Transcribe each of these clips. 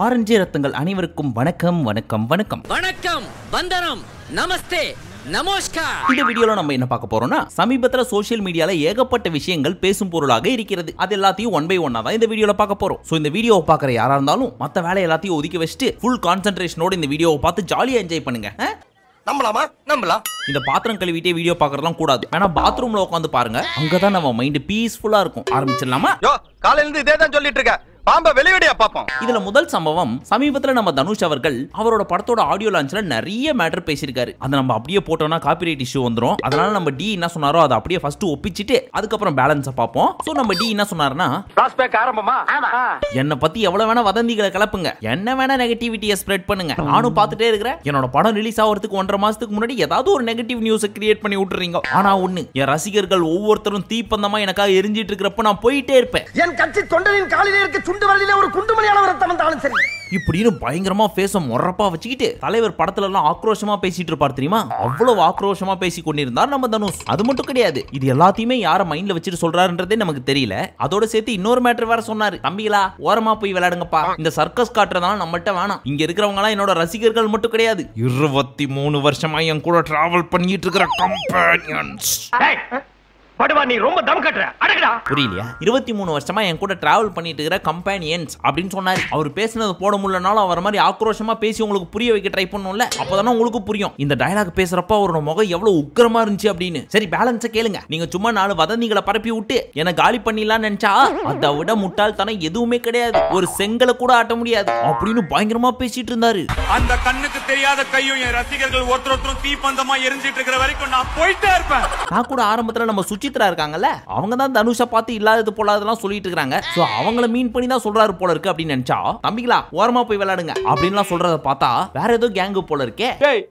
Orange ரத்தங்கள் அனைவருக்கும் வணக்கம் வணக்கம் வணக்கம் வணக்கம் வந்தனம் நமஸ்தே நமஸ்கார். இந்த வீடியோல நம்ம என்ன பார்க்க போறோம்னா சமீபத்துல சோஷியல் மீடியால ஏகப்பட்ட விஷயங்கள் பேசும் பொருளாக இருக்கிறது. அது எல்லாத்தையும் ஒன் பை ஒன்னா தான் இந்த வீடியோல பார்க்க போறோம். சோ இந்த வீடியோவை பார்க்குற யாரா இருந்தாலும் மத்த வேலை எல்லாத்தையும் ஒதுக்கி வச்சுட்டு ஃபுல் கான்சென்ட்ரேஷனோட இந்த வீடியோவை பார்த்து ஜாலியா என்ஜாய் பண்ணுங்க. நம்பலாமா? நம்பலாம். இந்த பாத்திரம் கழுவிட்டே வீடியோ பார்க்கறதெல்லாம் கூடாது. வேணா பாத்ரூம்ல உட்காந்து பாருங்க. அங்கதான் நம்ம மைண்ட் பீஸ்ஃபுல்லா இருக்கும். ஆரம்பிச்சிடலாமா? காலையில இருந்து இதே தான் சொல்லிட்டு இருக்க. பாம்ப வெளியடியா பாப்போம். இதுல முதல் சம்பவம் சமீபத்துல நம்ம தனுஷ் அவர்கள் அவரோட படத்தோட ஆடியோ லான்ச்ல நிறைய மேட்டர் பேசியிருக்காரு. அதை நம்ம அப்படியே போட்டோம்னா காப்பிரைட் இஷ்யூ வந்துரும். அதனால நம்ம டி என்ன சொன்னாரோ அதை அப்படியே ஃபர்ஸ்ட் ஒப்பிச்சிட்டு அதுக்கப்புறம் பேலன்ஸை பார்ப்போம். சோ நம்ம டி என்ன சொன்னாருன்னா, பிளாஷ்பேக் ஆரம்பமா? என்ன பத்தி எவ்வளவு வேணா வதந்திகளை கலப்புங்க, என்ன வேணா நெகட்டிவிட்டியை ஸ்ப்ரெட் பண்ணுங்க, நானும் பார்த்துட்டே இருக்கிறேன். என்னோட படம் ரிலீஸ் ஆகிறதுக்கு 1.5 மாசத்துக்கு முன்னாடி ஏதாவது ஒரு நெகட்டிவ் நியூஸ் கிரியேட் பண்ணி விட்டுறீங்க. ஆனா ஒண்ணு, என் ரசிகர்கள் ஒவ்வொருத்தரும் தீப்பந்தமா எனக்காக எரிஞ்சிட்டு இருக்கிறப்ப நான் போயிட்டே இருப்பேன். என் கட்சி தொண்டரின் காலிலே இருக்க சுண்டு வரலிலே ஒரு குண்டுமணியான ரத்தம் வந்தாலும் சரி இப்படின்னு பயங்கரமா பேச மொறப்பா வச்சுக்கிட்டு தலைவர் படத்துல எல்லாம் ஆக்ரோஷமா பேசிட்டு இருப்பார் தெரியுமா? அவ்வளவு ஆக்ரோஷமா பேசி கொண்டிருந்தார் நம்ம தனுஷ். அது மட்டும் கிடையாது, இது எல்லாத்தையுமே யார மைண்ட்ல வச்சுட்டு சொல்றாருன்றதே நமக்கு தெரியல. அதோட சேர்த்து இன்னொரு மேட்டர் வேற சொன்னாரு. தம்பிகளா, ஓரமா போய் விளையாடுங்கப்பா, இந்த சர்க்கஸ் காட்டுறதால நம்மள்ட்ட வேணாம். இங்க இருக்கிறவங்க எல்லாம் என்னோட ரசிகர்கள் மட்டும் கிடையாது, 23 வருஷமா என் கூட டிராவல் பண்ணிட்டு இருக்கிற கம்பெனியன்ஸ். படுவா, நீ ரொம்ப தம் கட்டற. அடங்கடா. புரியலையா? 23 வருஷமா என் கூட டிராவல் பண்ணிட்டு இருக்கிற கம்பெனியன்ஸ் அப்படின்னு சொன்னாரு. அவர் பேசினது போட முடியலனாலும் அவர் மாதிரி ஆக்ரோஷமா பேசி உங்களுக்கு புரிய வைக்க ட்ரை பண்ணும்ல, அப்பதானே உங்களுக்கு புரியும் இந்த டயலாக் பேசுறப்ப அவரோட முகம் எவ்வளவு உக்கிரமா இருந்துச்சு அப்படின்னு. சரி, பேலன்ஸை கேளுங்க. நீங்க சும்மா 4 வதந்திகளை பரப்பி விட்டு என்ன காலி பண்ணிடலாம்னு நினைச்சா அதை விட முட்டாள்தனம் எதுவுமே கிடையாது. ஒரு செங்கலை கூட ஆட்ட முடியாது அப்படின்னு பயங்கரமா பேசிட்டு இருந்தாரு. அந்த கண்ணுக்கு தெரியாத கையும் என் ரசிகர்கள் ஒருத்தரும் தீப்பந்தமா எரிஞ்சிட்டு இருக்கிற வரைக்கும் நான் போயிட்டே இருப்பேன். நான் கூட ஆரம்பத்துல நம்ம சுச்சித்ரா இருக்காங்கல்ல, அவங்க தான் தனுஷை பார்த்து இல்லாதது போலாதெல்லாம் சொல்லிட்டு இருக்காங்க. சோ அவங்கள மீன் பண்ணி தான் சொல்றாரு போல இருக்கு அப்படின்னு நினைச்சா, தம்பிகளா ஓரமா போய் விளையாடுங்க அப்படின்லாம் சொல்றத பார்த்தா வேற ஏதோ கேங்கு போல இருக்கே.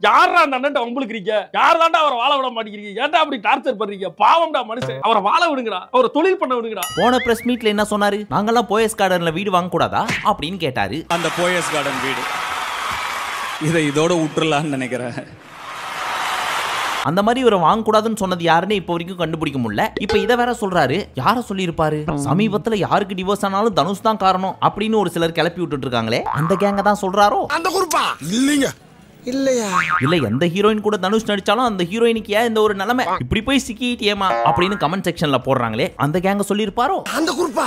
யாரா அந்த அண்ணன் உங்களுக்கு இருக்கீங்க? யார் தாண்டா அவரை வாழ விட மாட்டேங்கிறீங்க? ஏன்டா அப்படி டார்ச்சர் பண்றீங்க? பாவம்டா மனுஷன், அவரை வாழ விடுங்கடா, அவரை தொழில் பண்ண விடுங்கடா. போன பிரஸ் மீட்ல என்ன சொன்னாரு? நாங்கெல்லாம் போயஸ் கார்டன்ல வீடு வாங்க கூடாதா அப்படின்னு கேட்டாரு. அந்த போயஸ் கார்டன் வீடு இதை இதோட விட்டுறலான்னு நினைக்கிறேன். அந்த மாதிரி இவரை வாங்க கூடாதுன்னு சொன்னது யாருன்னு இப்ப வரைக்கும் கண்டுபிடிக்க முடியல. இப்ப இதை வேற சொல்றாரு. யார சொல்லியிருப்பாரு? சமீபத்துல யாருக்கு டிவோர்ஸ் ஆனாலும் தனுஷ் தான் காரணம் அப்படின்னு ஒரு சிலர் கிளப்பி விட்டுட்டு இருக்காங்களே, அந்த கேங்க தான் சொல்றாரோ? அந்த குரூப்பா இல்லைங்க. இல்லையா? இல்ல, எந்த ஹீரோயின் கூட தனுஷ் நடிச்சாலும் அந்த ஹீரோயினுக்கு ஏன் இந்த ஒரு நிலைமை, இப்படி போய் சிக்கிட்டியேமா அப்படின்னு கமெண்ட் செக்ஷன்ல போடுறாங்களே, அந்த கேங்க சொல்லியிருப்பாரோ? அந்த குரூப்பா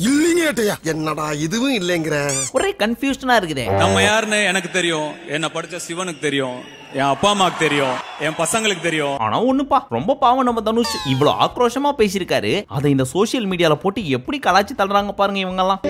இல்லைங்க. என்னடா இதுவும் இல்லைங்கிற ஒரே கன்ஃபியூஷனா இருக்குதே. நம்ம யாருன்னு எனக்கு தெரியும், என்ன படிச்ச சிவனுக்கு தெரியும், என் அப்பா அம்மாக்கு தெரியும், என் பசங்களுக்கு தெரியும். ஆனா ஒண்ணுப்பா, ரொம்ப பாவம் நம்ம தனுஷ். இவ்வளவு ஆக்ரோஷமா பேசியிருக்காரு, அதை இந்த சோசியல் மீடியால போட்டு எப்படி கலாச்சி தள்ளுறாங்க பாருங்க இவங்க எல்லாம்.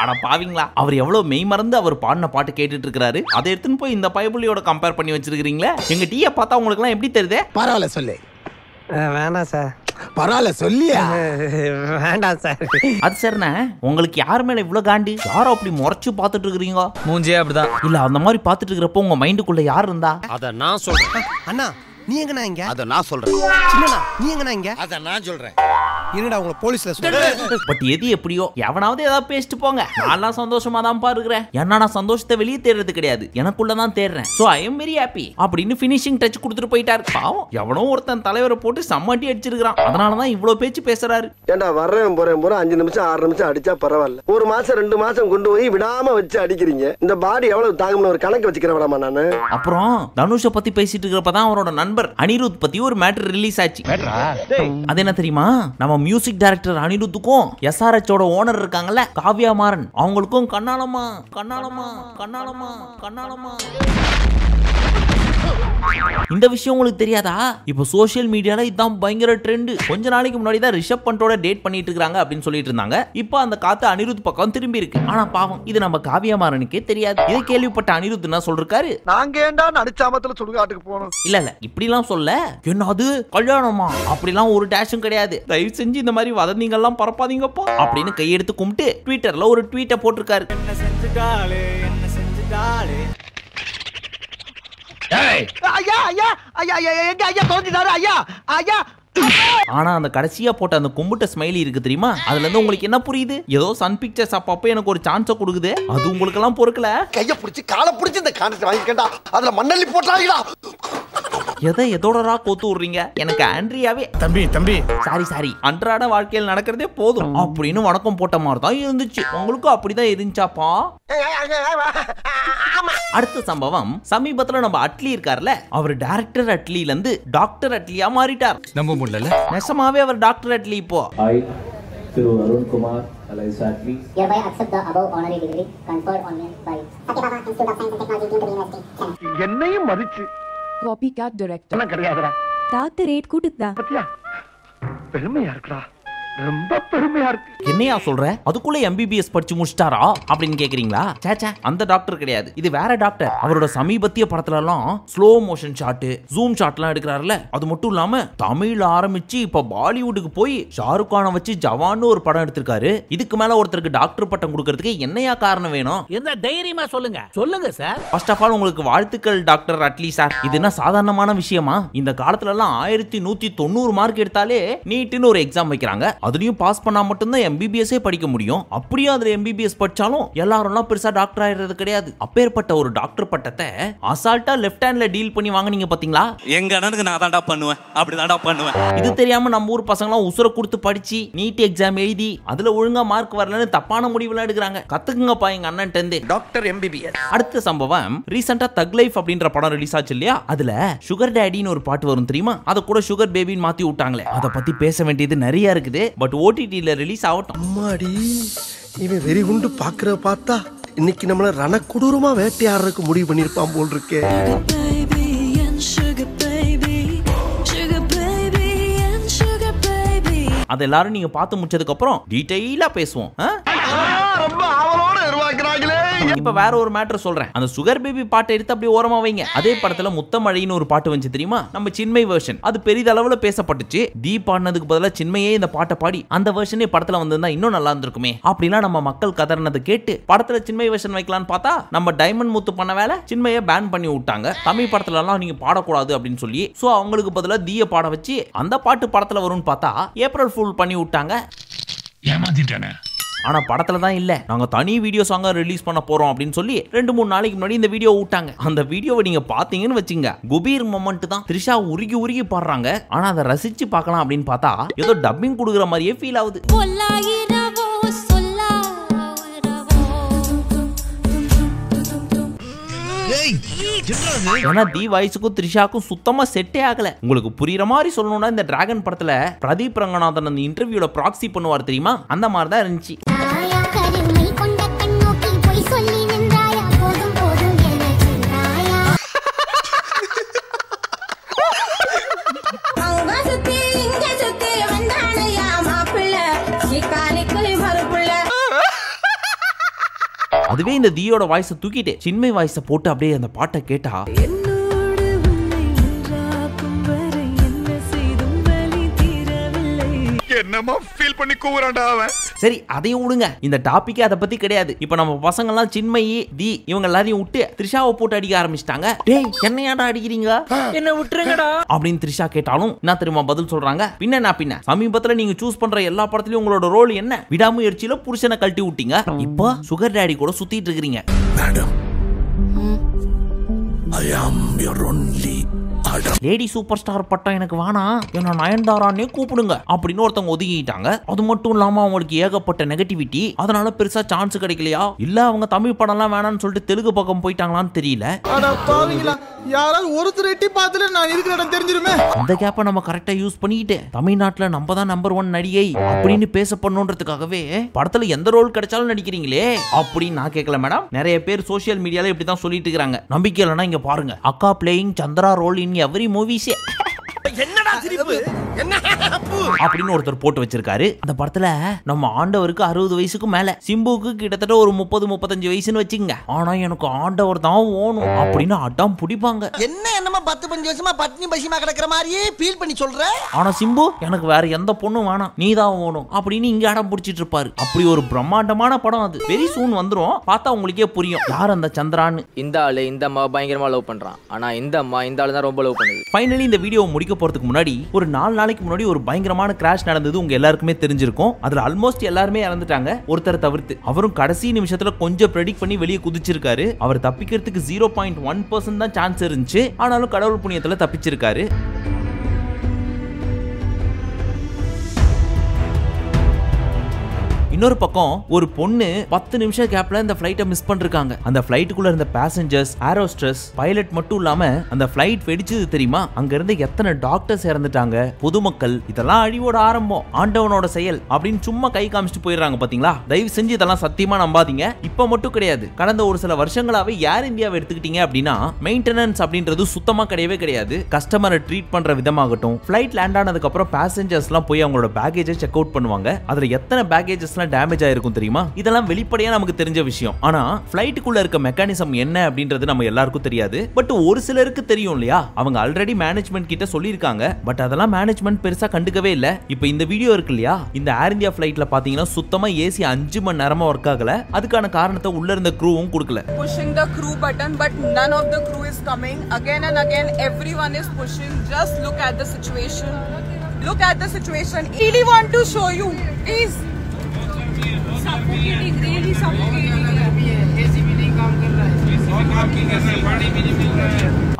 ஆனா பாவீங்களா, அவர் எவ்வளவு மெய் மறந்து அவர் பாடின பாட்டு கேட்டுட்டு இருக்காரு. அதை எடுத்துன்னு போய் இந்த பைபிளியோட கம்பேர் பண்ணி வச்சிருக்கீங்களே. எங்க டீயை பார்த்தா உங்களுக்கு எல்லாம் எப்படி தெரியுது? பரவாயில்ல சொல்லு. வேணாம் சார். பரவாயில்ல சொல்லியா? வேண்டாம் சார். அது சரிண்ணே, உங்களுக்கு யார் மேல இவ்வளவு காண்டு? யாரும் அப்படி முறைச்சு பாத்துட்டு இருக்கீங்க? மூஞ்சியே அப்படிதான். இல்ல, அந்த மாதிரி பாத்துட்டு இருக்கிறப்போ உங்க மைண்டுக்குள்ள யார் இருந்தா? அத நான் சொல்றேன். அண்ணா நீ எங்கண்ணா இங்க? அத நான் சொல்றேன். சின்னண்ணா நீ எங்கண்ணா இங்க? அத நான் சொல்றேன். என்னடா உங்களை போலீஸ்ல சொல்றேன். பட் எது எப்படியோ, எவனாவது ஏதாவது பேசிட்டு போங்க. நான் சந்தோஷமா தான் பாருக்கிறேன். ஏன்னா நான் சந்தோஷத்தை வெளியே தேடுறது கிடையாது, எனக்குள்ளதான் தேடுறேன். So I am very happy அப்படின்னு பினிஷிங் டச் கொடுத்துட்டு போயிட்டாரு. பாவம், எவனோ ஒருத்தன் தலைவரை போட்டு சம்மாட்டி அடிச்சிருக்கான். அதனாலதான் இவ்வளவு பேச்சு பேசுறாரு. ஏண்டா வர்றேன் போறேன் 5 நிமிஷம் 6 நிமிஷம் அடிச்சா பரவாயில்ல. 1 மாசம் 2 மாசம் கொண்டு போய் விடாம வச்சு அடிக்கிறீங்க. இந்த பாடி எவ்வளவு தாங்கும்னு ஒரு கணக்கு வச்சுக்கிறேன் நானு. அப்புறம் தனுஷை பத்தி பேசிட்டு இருக்கிறப்பதான் அவரோட நண்பர் அனிருத் பத்தி ஒரு மேட்டர் ரிலீஸ் ஆச்சு. அது என்ன தெரியுமா? நம்ம மியூசிக் டைரக்டர் அனிருத்துக்கும் SRH ஓட ஓனர் இருக்காங்கல்ல காவ்யா மாறன், அவங்களுக்கும் கண்ணாலமா கண்ணாலமா கண்ணாலமா கண்ணாலமா. இந்த விஷயம் உங்களுக்கு தெரியாதா? இப்ப சோஷியல் மீடியால இதான் பயங்கர ட்ரெண்ட். கொஞ்ச நாளைக்கு முன்னாடி தான் ரிஷப் பண்டோட டேட் பண்ணிட்டு இருக்காங்க அப்படின்னு சொல்லிட்டு இருந்தாங்க. இப்போ அந்த காத்து அனிருத் பக்கம் திரும்பி இருக்கு. ஆனா பாவம், இது நம்ம காவ்யா மாறனுக்கே தெரியாது. இதை கேள்விப்பட்ட அனிருத் என்ன சொல்றாரு? நாங்க ஏண்டா நடிச்சாமத்துல சுடுகாட்டுக்கு போனோம். இல்ல இப்படி எல்லாம் சொல்ல, என்னது கல்யாணமா அப்படிலாம் ஒரு டேஷும் கிடையாது. தயவு செஞ்சு இந்த மாதிரி வதந்திகள் எல்லாம் பரப்பாதீங்கப்பா அப்படின்னு கையெடுத்து கும்பிட்டு ட்விட்டர்ல ஒரு ட்வீட்டை போட்டிருக்காரு. என்ன செஞ்சுட்டாளே, என்ன செஞ்சுட்டாளே. ஐயா ஐயா ஐயா எங்க ஐயா தொலைஞ்சிட்டாரு? ஐயா ஐயா ஆனா அந்த கடைசியா போட்ட அந்த கும்பிட்ட ஸ்மைலி இருக்கு தெரியுமா, அதுல இருந்து உங்களுக்கு என்ன புரியுது? ஏதோ சன் பிக்சர்ஸ் அப்பப்ப எனக்கு ஒரு சான்ஸ கொடுக்குது, அது உங்களுக்கு எல்லாம் பொறுக்கல. கைய பிடிச்சி காலை பிடிச்சி இந்த கான்ட்ராக்ட் வாங்கிக்கண்டா, அதுல மண்ணள்ளி போட்டாங்களா? எதோடரா கோத்து விடுறீங்க? எனக்கு ஆண்ட்ரியாவே தம்பி சாரி அன்றாட வாழ்க்கையில் நடக்கிறதே போதும் அப்படின்னு வணக்கம் போட்ட மாதிரி தான் இருந்துச்சு. உங்களுக்கும் அப்படிதான் இருந்துச்சாப்பா? அடுத்த சம்பவம், சமீபத்துல நம்ம அட்லி இருக்கார்ல, அவர் டைரக்டர் அட்லில இருந்து டாக்டர் அட்லியா மாறிட்டார். நம்ப முடியல. நெசமாவே அவர் டாக்டர் அட்லி இப்போ. I, Thiru Arun Kumar, alias Atli, hereby accept the above honorary degree conferred on me by Satyababa Institute of Science and Technology, Deemed to be University, Chennai. என்னையும் மதிச்சு Copycat director. எல்லாம் கிடையாதுடா. Doctor rate கூட்டுதா. பத்தியா? பெருமையா இருக்குடா, ரொம்ப பெருமையா இருக்கு. என்னையா சொல்ற? அதுக்குள்ள MBBS படிச்சு முடிச்சிட்டாரா அப்படின்னு கேக்குறீங்களா? சேச்சா, அந்த டாக்டர் கிடையாது, இது வேற டாக்டர். அவரோட சமீபத்திய படத்துல எல்லாம் ஸ்லோ மோஷன் ஷாட், ஜூம் ஷாட்லாம் எடுக்கிறாருல, அது மட்டும் இல்லாம தமிழ்ல ஆரம்பிச்சு இப்ப பாலிவுட்டுக்கு போய் ஷாருக் கானை வச்சு ஜவான்னு ஒரு படம் எடுத்திருக்காரு. இதுக்கு மேல ஒருத்தருக்கு டாக்டர் பட்டம் கொடுக்கறதுக்கு என்னையா காரணம் வேணும்? என்ன தைரியமா சொல்லுங்க சார். ஃபர்ஸ்ட் ஆஃப் ஆல் உங்களுக்கு வாழ்த்துக்கள் டாக்டர் அட்லி சார். இது என்ன சாதாரணமான விஷயமா? இந்த காலத்துல எல்லாம் 1190 மார்க் எடுத்தாலே நீட்னு ஒரு எக்ஸாம் வைக்கிறாங்க. அதுலயும் பாஸ் பண்ணா மட்டும்தான் MBBS படிக்க முடியும். அப்படியே அதுல MBBS படிச்சாலும் எல்லாரும் பெருசா டாக்டர் ஆயிடுறது கிடையாது. அப்பேற்பட்ட ஒரு டாக்டர் பட்டத்தை அசால்ட்டா லெஃப்ட் ஹேண்ட்ல டீல் பண்ணி வாங்குனீங்க பாத்தீங்களா? எங்க அண்ணனுக்கு நான் தான்டா பண்ணுவேன், அப்படிதான்டா பண்ணுவேன். இது தெரியாம நம்ம ஊர் பசங்களாம் உசுர கொடுத்து படிச்சு நீட் எக்ஸாம் எழுதி அதுல ஒழுங்கா மார்க் வரலன்னு தப்பான முடிவுலாம் எடுக்கிறாங்க. கத்துக்குங்கப்பா எங்க அண்ணன் டெந்து டாக்டர் MBBS. அடுத்த சம்பவம், ரீசெண்டா தக் லைஃப் அப்படின்ற படம் ரிலீஸ் ஆச்சு இல்லையா, அதுல சுகர் டேடின்னு ஒரு பாட்டு வரும் தெரியுமா, அத கூட சுகர் பேபின்னு மாத்தி விட்டாங்களே. அத பத்தி பேச வேண்டியது நிறைய இருக்குது, பட் OTT-ல ரிலீஸ் ஆகட்டும். அம்மாடி, இவன் வெறி குண்டு பாக்குற பார்த்தா இன்னைக்கு நம்மள ரணக்குடூரமா வேட்டையாடுறதுக்கு முடிவு பண்ணிருப்பான் போல் இருக்கே. அது எல்லாரும் நீங்க பார்த்து முடிச்சதுக்கு அப்புறம் டீடைலா பேசுவோம். ரொம்ப ஆவலோட எதிர்பார்க்கறாங்களே. இப்ப வேற ஒரு மேட்டர் சொல்றேன். அந்த சுகர் பேபி பாட்டை எடுத்து அப்படியே ஓரமா வைங்க. அதே படத்துல முத்தமழைன்னு ஒரு பாட்டு வந்துச்சு தெரியுமா, நம்ம சின்மய் வெர்ஷன். அது பெரிதளவுல பேசப்பட்டுச்சு. தீப் பாடினதுக்கு பதிலா சின்மயே இந்த பாட்டை பாடி அந்த வெர்ஷனே படத்துல வந்திருந்தா இன்னும் நல்லா இருந்திருக்குமே அப்படிலாம் நம்ம மக்கள் கதறினதை கேட்டு படத்துல சின்மய் வெர்ஷன் வைக்கலாம்னு பார்த்தா நம்ம டைமண்ட் முத்து பண்ண வேலை சின்மயை பேன் பண்ணி விட்டாங்க. தமிழ் படத்துல எல்லாம் நீங்க பாடக்கூடாது அப்படின்னு சொல்லி. சோ அவங்களுக்கு பதிலா தீய பாட வச்சு அந்த பாட்டு படத்துல வரும்னு பார்த்தா ஏப்ரல் ஃபூல் பண்ணி விட்டாங்க. ஏமாத்திட்டானே. ஆனா படத்துல தான் இல்ல, நாங்க தனி வீடியோ சாங்க ரிலீஸ் பண்ண போறோம் அப்படின்னு சொல்லி 2-3 நாளைக்கு முன்னாடி இந்த வீடியோ விட்டாங்க. அந்த வீடியோவை நீங்க பாத்தீங்கன்னு வச்சுங்க, குபீர் மொமெண்ட் தான். த்ரிஷா உருகி உருகி பாடுறாங்க. ஆனா அதை ரசிச்சு பார்க்கலாம் அப்படின்னு பார்த்தா ஏதோ டப்பிங் கொடுக்குற மாதிரியே ஃபீல் ஆகுது. ஏன்னா தி வாய்ஸுக்கும் த்ரிஷாக்கும் சுத்தமா செட்டே ஆகல. உங்களுக்கு புரியுற மாதிரி சொல்லணும்னா இந்த டிராகன் படத்துல பிரதீப் ரங்கநாதன் அந்த இன்டர்வியூல ப்ராக்ஸி பண்ணுவார் தெரியுமா, அந்த மாதிரி தான் இருந்துச்சு. அதுவே இந்த தீயோட வாய்ஸை தூக்கிட்டு சின்மய் வாய்ஸை போட்டு அப்படியே அந்த பாட்டை கேட்டா என்னமா ஃபீல் பண்ணி கூவுறான்டா அவன். சரி அதையும் விடுங்க, இந்த டாபிக்கே அதை பத்தி கிடையாது. இப்ப நம்ம பசங்க எல்லாம் சின்மயி தி இவங்க எல்லாரையும் விட்டு த்ரிஷாவை போட்டு அடிக்க ஆரம்பிச்சிட்டாங்க. டேய் என்னையாடா அடிக்கிறீங்க, என்ன விட்டுருங்கடா அப்படின்னு த்ரிஷா கேட்டாலும் என்ன தெரியுமா பதில் சொல்றாங்க, பின்ன சமீபத்துல நீங்க சூஸ் பண்ற எல்லா படத்துலயும் உங்களோட ரோல் என்ன, விடாமுயற்சியில புருஷனை கழட்டி விட்டீங்க, இப்போ சுகர் டேடி கூட சுத்திட்டு இருக்கீங்க. Madam, I am your only lady super star பட்டம் எனக்கு வேணாம், என்ன நயன்தாரானே கூப்பிடுங்க அப்படின்னு ஒருத்தவங்க ஒதுக்கிட்டாங்க. அது மட்டும் இல்லாம அவங்களுக்கு ஏகப்பட்ட நெகட்டிவிட்டி, அதனால பெருசா சான்ஸ் கிடைக்கலையா, இல்ல அவங்க தமிழ் படம் எல்லாம் வேணாம்னு சொல்லிட்டு தெலுங்கு பக்கம் போயிட்டாங்களான்னு தெரியல. யாராவது ஒருத்தர் எட்டி பார்த்துல நான் இருக்கிற இடம் தெரிஞ்சிருமே. அந்த கேப்பை நம்ம கரெக்டா யூஸ் பண்ணிட்டு தமிழ்நாட்டுல நம்ம தான் நம்பர் 1 நடிகை அப்படின்னு பேச பண்ணணுன்றதுக்காகவே படத்துல எந்த ரோல் கிடைச்சாலும் நடிக்கிறீங்களே அப்படின்னு நான் கேட்கல மேடம். நிறைய பேர் சோசியல் மீடியால இப்படிதான் சொல்லிட்டு இருக்காங்க. நம்பிக்கை இல்லைன்னா இங்க பாருங்க, அக்கா playing Chandra role in every movies என்னடா சிரிப்பு, என்ன அப்படின்னு ஒருத்தர் போட்டு வச்சிருக்காரு. அந்த படத்துல நம்ம ஆண்டவருக்கு 60 வயசுக்கு மேல, சிம்புக்கு கிட்டத்தட்ட ஒரு 30-35 வயசுன்னு வச்சுங்க. ஆனா எனக்கு ஆண்டவர் தான் ஓணும் அப்படின்னு அடம் பிடிப்பாங்க. என்னமா 10-15 வருஷமா பட்னி பசிமா கிடக்குற மாதிரியே ஃபீல் பண்ணி சொல்ற. ஆனா சிம்பு எனக்கு வேற எந்த பொண்ணும் வேணாம், நீதான் ஓணும் அப்படின்னு இங்க அடம் பிடிச்சிட்டு இருப்பாரு. அப்படி ஒரு பிரம்மாண்டமான படம் அது. வெரி சூன் வந்துரும், பார்த்தா உங்களுக்கே புரியும் யார் அந்த சந்திரான்னு. இந்த ஆளு இந்த அம்மா பயங்கரமா லவ் பண்றான், ஆனா இந்த அம்மா இந்த ஆளு தான் ரொம்ப லவ் பண்ணுது. ஃபைனலி இந்த வீடியோ முடிக்க போறதுக்கு முன்னாடி ஒரு 4 நாளைக்கு முன்னாடி ஒரு பயங்கரமான கிராஷ் நடந்தது உங்க எல்லாருக்குமே தெரிஞ்சிருக்கும். அதுல ஆல்மோஸ்ட் எல்லாருமே இறந்துட்டாங்க, ஒருத்தரை தவிர்த்து. அவரும் கடைசி நிமிஷத்துல கொஞ்சம் ப்ரெடிக்ட் பண்ணி வெளியே குதிச்சிருக்காரு. அவர் தப்பிக்கிறதுக்கு 0.1% தான் சான்ஸ் இருந்துச்சு. ஆனாலும் கடவுள் புண்ணியத்துல தப்பிச்சிருக்காரு. இன்னொரு பக்கம் ஒரு பொண்ணு 10 நிமிஷம் கேப்ல இந்த ஃளைட்டை மிஸ் பண்ணிருக்காங்க. அந்த ஃளைட்டுக்குள்ள இருந்த பேசஞ்சர்ஸ், ஏரோஸ்ட்ரஸ், பைலட் மட்டும் இல்லாம அந்த ஃளைட் வெடிச்சது தெரியுமா? அங்க இருந்து எத்தனை டாக்டர்ஸ் இறந்துட்டாங்க, பொதுமக்கள். இதெல்லாம் அழிவோட ஆரம்பம், ஆண்டவனோட செயல் அப்படின்னு சும்மா கை காமிச்சிட்டு போயிடுறாங்க பாத்தீங்களா? தயவு செஞ்சு இதெல்லாம் சத்தியமா நம்பாதீங்க. இப்ப மட்டும் கிடையாது, கடந்த ஒரு சில வருஷங்களாவே ஏர் இந்தியாவை எடுத்துக்கிட்டீங்க அப்படின்னா மெயின்டெனன்ஸ் அப்படின்றது சுத்தமா கிடையவே கிடையாது. கஸ்டமரை ட்ரீட் பண்ற விதமாகட்டும், ஃளைட் லேண்ட் ஆனதுக்கு அப்புறம் பேசஞ்சர்ஸ் எல்லாம் போய் அவங்களோட பேக்கேஜை செக் அவுட் பண்ணுவாங்க. அதுல எத்தனை பேக்கேஜஸ் டேமேஜ் ஆயிருக்கும் தெரியுமா? இதெல்லாம் வெளிப்படையா நமக்கு தெரிஞ்ச விஷயம். ஆனா ஃளைட்டுக்குள்ள இருக்க மெக்கானிசம் என்ன அப்படின்றது நம்ம எல்லாருக்கும் தெரியாது. பட் ஒரு சிலருக்கு தெரியும் இல்லையா? அவங்க ஆல்ரெடி மேனேஜ்மெண்ட் கிட்ட சொல்லிருக்காங்க. பட் அதெல்லாம் மேனேஜ்மெண்ட் பெருசா கண்டுக்கவே இல்ல. இப்போ இந்த வீடியோ இருக்கு இல்லையா? இந்த ஏர் இந்தியா ஃளைட்ல பாத்தீங்கன்னா சுத்தமா ஏசி 5 மணி நேரமா ஒர்க் ஆகல. அதுக்கான காரணத்தை உள்ள இருந்த க்ரூவும் கொடுக்கல. Pushing the crew button, but none of the crew is coming. Again and again, everyone is pushing. Just look at the situation. Look at the situation. Really want to show you. Please. Suffocating, really suffocating. AC भी नहीं काम कर रहा है.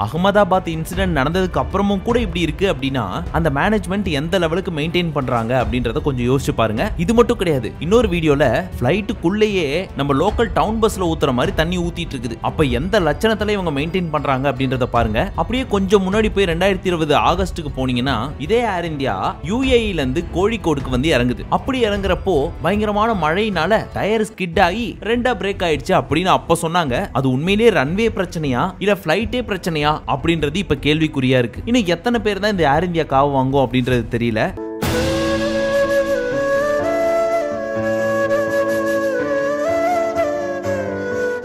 Ahmedabad incident நடந்ததுக்கு அப்புறமும் கூட இப்படி இருக்கு அப்படின்னா அந்த மேனேஜ்மெண்ட் எந்த லெவலுக்கு மெயின்டைன் பண்றாங்க அப்படின்றத கொஞ்சம் யோசிச்சு பாருங்க. இது மட்டும் கிடையாது, இன்னொரு வீடியோல ஃளைட்டுக்குள்ளேயே நம்ம லோக்கல் டவுன் பஸ்ல ஊத்துற மாதிரி தண்ணி ஊத்திட்டு இருக்குது. அப்ப எந்த லட்சணத்துல இவங்க மெயின்டைன் பண்றாங்க அப்படின்றத பாருங்க. அப்படியே கொஞ்சம் முன்னாடி போய் 2020 ஆகஸ்டுக்கு போனீங்கன்னா இதே ஏர் இந்தியா UAE-ல இருந்து கோழிக்கோடுக்கு வந்து இறங்குது. அப்படி இறங்குறப்போ பயங்கரமான மழையினால டயர் ஸ்கிட் ஆகி ரெண்டா பிரேக் ஆயிடுச்சு அப்படின்னு அப்ப சொன்னாங்க. அது உண்மையிலேயே ரன்வே பிரச்சனையா இல்ல ஃளைட்டே பிரச்சனையா அப்படின்றது இப்ப கேள்விக்குறியா இருக்கு. இன்னும் எத்தனை பேர் தான் இந்த ஏர் இந்தியா காவு வாங்கும் அப்படின்றது தெரியல.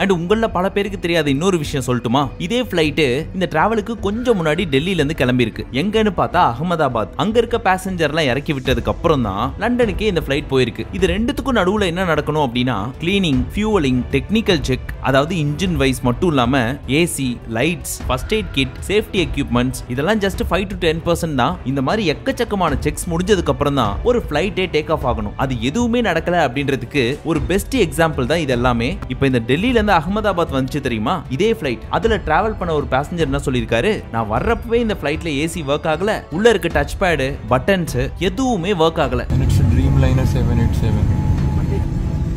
அண்ட் உங்கள பல பேருக்கு தெரியாத இன்னொரு விஷயம் சொல்லட்டுமா? இதே ஃளைட் இந்த டிராவலுக்கு கொஞ்சம் முன்னாடி டெல்லியில இருந்து கிளம்பி இருக்கு. எங்கன்னு பார்த்தா அகமதாபாத். அங்க இருக்க பேசஞ்சர்லாம் இறக்கி விட்டதுக்கு அப்புறம் தான் லண்டனுக்கே இந்த ஃளைட் போயிருக்கு. இது ரெண்டுத்துக்கும் நடுவுல என்ன நடக்கணும் அப்படின்னா கிளீனிங், ஃபியூவலிங், டெக்னிக்கல் செக், அதாவது இன்ஜின் வைஸ் மட்டும் இல்லாம AC, lights, first aid kit, safety equipments இதெல்லாம் ஜஸ்ட் 5 to 10% தான். இந்த மாதிரி எக்கச்சக்கமான செக்ஸ் முடிஞ்சதுக்கு அப்புறம் தான் ஒரு ஃளைட்டே டேக் ஆஃப் ஆகணும். அது எதுவுமே நடக்கல அப்படின்றதுக்கு ஒரு பெஸ்ட் எக்ஸாம்பிள் தான் இது எல்லாமே. இப்போ இந்த டெல்லியில அகமதாபாத் வந்துச்சு தெரியுமா? இதே ஃளைட். அதுல டிராவல் பண்ண ஒரு பேசஞ்சர் என்ன சொல்லிருக்காரு? நான் வர்றப்பவே இந்த ஃளைட்ல ஏசி ஒர்க் ஆகல, உள்ள இருக்க டச் பேட், பட்டன்ஸ் எதுவுமே ஒர்க் ஆகல. It's a Dreamliner 787.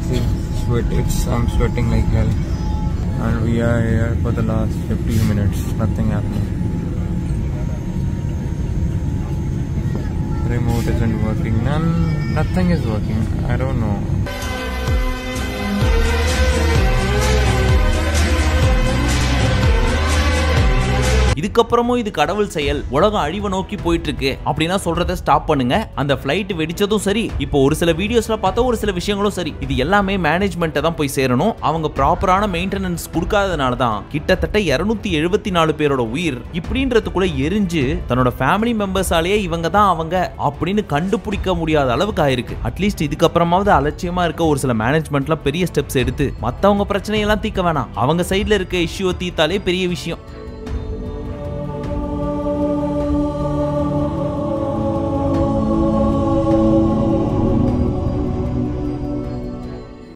See, I'm sweating like hell. And we are here for the last 15 minutes. Nothing happening. Remote isn't working. Nothing is working. I don't know. இதுக்கப்புறமும் இது கடவுள் செயல், உலகம் அழிவை நோக்கி போயிட்டு இருக்கு அப்படின்னா சொல்றதை ஸ்டாப் பண்ணுங்க. அந்த ஃளைட் வெடிச்சதும் சரி, இப்போ ஒரு சில வீடியோஸ்ல பார்த்தா ஒரு சில விஷயங்களும் சரி, இது எல்லாமே மேனேஜ்மெண்ட்டை தான் போய் சேரணும். அவங்க ப்ராப்பரான மெயின்டெனன்ஸ் கொடுக்காதனால தான் கிட்டத்தட்ட 274 பேரோட உயிர் இப்படின்றதுக்குள்ள எரிஞ்சு தன்னோட ஃபேமிலி மெம்பர்ஸாலேயே இவங்க தான் அவங்க அப்படின்னு கண்டுபிடிக்க முடியாத அளவுக்கு ஆயிருக்கு. அட்லீஸ்ட் இதுக்கப்புறமாவது அலட்சியமா இருக்க ஒரு சில மேனேஜ்மெண்ட்லாம் பெரிய ஸ்டெப்ஸ் எடுத்து மத்தவங்க பிரச்சனையெல்லாம் தீர்க்க வேணாம், அவங்க சைட்ல இருக்க இஷ்யூ தீர்த்தாலே பெரிய விஷயம்.